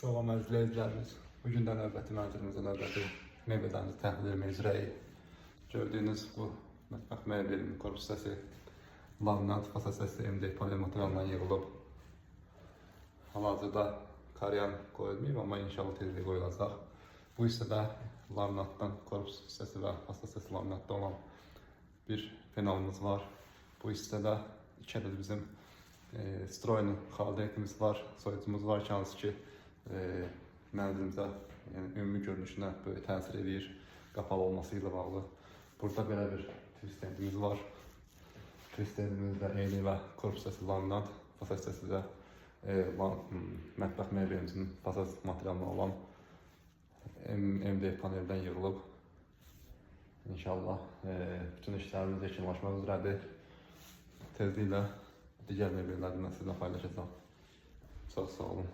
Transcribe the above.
Salam izləyicilərimiz. Bugün də növbəti mənzilimizə növbəti mebellərimizi təhlil etmək üzrəyik. Gördüyünüz bu mətbəx mebelinin korpus hissəsi laminat fasa hissəsi MDF panel materialından yığılıb. Hal-hazırda karyan qoyulmayıb, amma inşallah tezliklə qoyulacaq. Bu hissədə laminatdan korpus hissəsi və fasa hissəsi laminatda olan bir penalımız var. Bu hissədə 2 ədəd bizim Stroy'un xalidiyetimiz var, soyucumuz var ki, hansı ki mənzilimizə, yəni ümumi görünüşünə böyle təsir edir, qapalı olması ilə bağlı. Burada belə bir twistendimiz var. Twistendimiz də eyni və korpus hissəsi laminat, fasa hissəsi də mətbəx mebelimizin fasa materialına olan MDF paneldən yığılıb. İnşallah bütün işlərimiz yekunlaşmaq üzrədir. Tezliklə digər mebellərdən sizinlə paylaşacağım. Çox sağ olun.